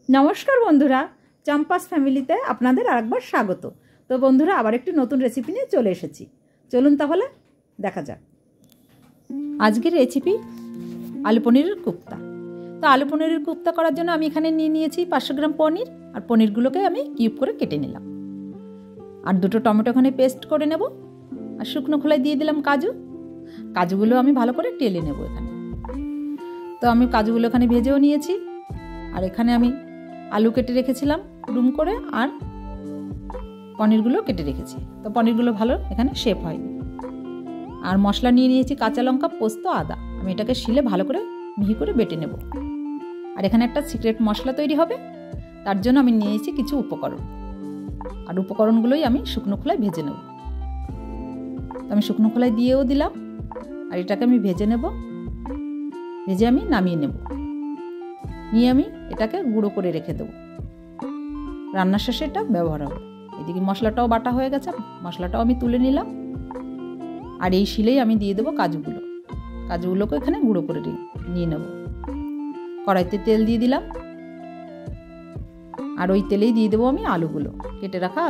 নমস্কার বন্ধুরা, চম্পাস ফ্যামিলিতে আপনাদের আরেকবার স্বাগত। তো বন্ধুরা, আবার একটি নতুন রেসিপি নিয়ে চলে এসেছি। চলুন তাহলে দেখা যাক। আজকের রেসিপি আলু পনিরের কোপ্তা। তো আলু পনিরের কোপ্তা করার জন্য আমি এখানে নিয়ে নিয়েছি 500 গ্রাম পনির, আর পনিরগুলোকে আমি কিউব করে কেটে নিলাম। আর দুটো টমেটো এখানে পেস্ট করে নেব। আর শুকনো খোলায় দিয়ে দিলাম কাজুগুলো আমি ভালো করে টেলে নেব এখানে। তো আমি কাজুগুলো এখানে ভেজেও নিয়েছি। আর এখানে আমি আলু কেটে রেখেছিলাম ডুম করে, আর পনিরগুলো কেটে রেখেছি। তো পনিরগুলো ভালো এখানে শেপ হয়নি। আর মশলা নিয়ে নিয়েছি কাঁচা লঙ্কা, পোস্ত, আদা। আমি এটাকে শিলে ভালো করে মিহি করে বেটে নেব। আর এখানে একটা সিক্রেট মশলা তৈরি হবে, তার জন্য আমি নিয়েছি কিছু উপকরণ। আর উপকরণগুলোই আমি শুকনো খোলায় ভেজে নেব। তো আমি শুকনো খোলায় দিয়েও দিলাম। আর এটাকে আমি ভেজে নেব। ভেজে আমি নামিয়ে নেব। নিয়ে আমি এটাকে গুঁড়ো করে রেখে দেবো। রান্নার শেষে এটা ব্যবহার হবে। এদিকে মশলাটাও বাটা হয়ে গেছে, মশলাটাও আমি তুলে নিলাম। আর এই শিলেই আমি দিয়ে দেবো কাজুগুলোকে এখানে গুঁড়ো করে নিয়ে নেব। কড়াইতে তেল দিয়ে দিলাম। আর ওই তেলেই দিয়ে দেবো আমি আলুগুলো, কেটে রাখা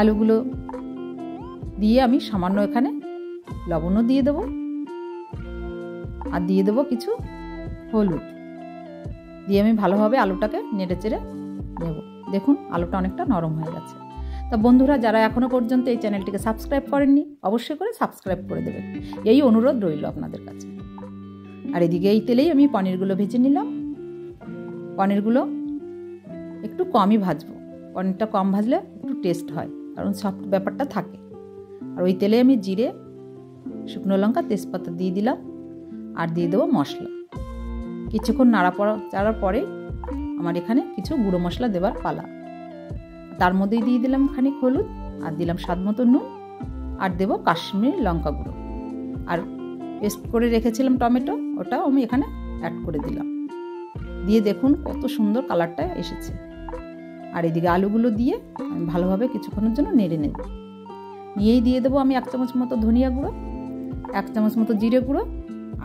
আলুগুলো দিয়ে আমি সামান্য এখানে লবণও দিয়ে দেবো। আর দিয়ে দেবো কিছু হলুদ দিয়ে আমি ভালোভাবে আলুটাকে নেড়ে চেড়ে নেব। দেখুন আলুটা অনেকটা নরম হয়ে গেছে। তা বন্ধুরা, যারা এখনও পর্যন্ত এই চ্যানেলটিকে সাবস্ক্রাইব করেননি, অবশ্যই করে সাবস্ক্রাইব করে দেবেন, এই অনুরোধ রইল আপনাদের কাছে। আর এদিকে এই তেলেই আমি পনিরগুলো ভেজে নিলাম। পনিরগুলো একটু কমই ভাজবো। পনিরটা কম ভাজলে একটু টেস্ট হয়, কারণ সফট ব্যাপারটা থাকে। আর ওই তেলে আমি জিরে, শুকনো লঙ্কা, তেজপাতা দিয়ে দিলাম। আর দিয়ে দেবো মশলা। কিছুক্ষণ নাড়াচাড়ার পরে আমার এখানে কিছু গুঁড়ো মশলা দেবার পালা। তার মধ্যেই দিয়ে দিলাম খানিক হলুদ, আর দিলাম স্বাদ মতো নুন, আর দেবো কাশ্মীরি লঙ্কা গুঁড়ো। আর পেস্ট করে রেখেছিলাম টমেটো, ওটাও আমি এখানে অ্যাড করে দিলাম। দিয়ে দেখুন কত সুন্দর কালারটা এসেছে। আর এদিকে আলুগুলো দিয়ে আমি ভালোভাবে কিছুক্ষণের জন্য নেড়ে নেব। নিয়েই দিয়ে দেবো আমি 1 চামচ মতো ধনিয়া গুঁড়ো, 1 চামচ মতো জিরে গুঁড়ো।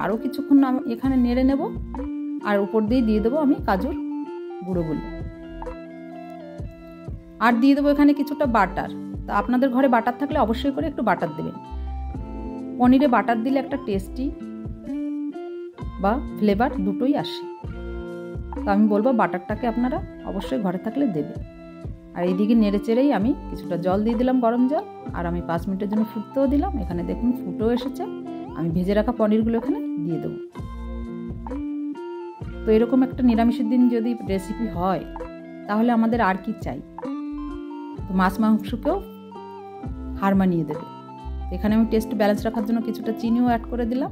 আরও কিছুক্ষণ আমি এখানে নেড়ে নেব। আর উপর দিয়ে দেবো আমি কাজুর গুঁড়োগুলো। আর দিয়ে দেবো এখানে কিছুটা বাটার। তা আপনাদের ঘরে বাটার থাকলে অবশ্যই করে একটু বাটার দেবেন। পনিরে বাটার দিলে একটা টেস্টি বা ফ্লেভার দুটোই আসে। তো আমি বলবো বাটারটাকে আপনারা অবশ্যই ঘরে থাকলে দেবে। আর এইদিকে নেড়ে চেড়েই আমি কিছুটা জল দিয়ে দিলাম, গরম জল। আর আমি 5 মিনিটের জন্য ফুটতেও দিলাম। এখানে দেখুন ফুটেও এসেছে। আমি ভেজে রাখা পনিরগুলো এখানে দিয়ে দেবো। তো এরকম একটা নিরামিষের দিন যদি রেসিপি হয়, তাহলে আমাদের আর কি চাই। তো মাছ মাংসকেও হার মানিয়ে দেবে। এখানে আমি টেস্ট ব্যালেন্স রাখার জন্য কিছুটা চিনিও অ্যাড করে দিলাম।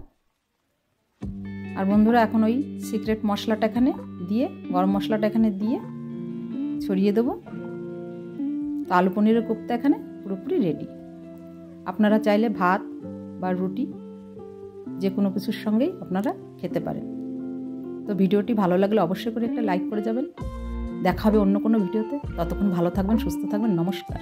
আর বন্ধুরা, এখন ওই সিক্রেট মশলাটা এখানে দিয়ে, গরম মশলাটা এখানে দিয়ে ছড়িয়ে দেবো। তো আলু পনিরের কোপ্তা এখানে পুরোপুরি রেডি। আপনারা চাইলে ভাত বা রুটি যে কোনো কিছুর সঙ্গেই আপনারা খেতে পারেন। তো ভিডিওটি ভালো লাগলে অবশ্যই করে একটা লাইক করে যাবেন। দেখা হবে অন্য কোনো ভিডিওতে। ততক্ষণ ভালো থাকবেন, সুস্থ থাকবেন। নমস্কার।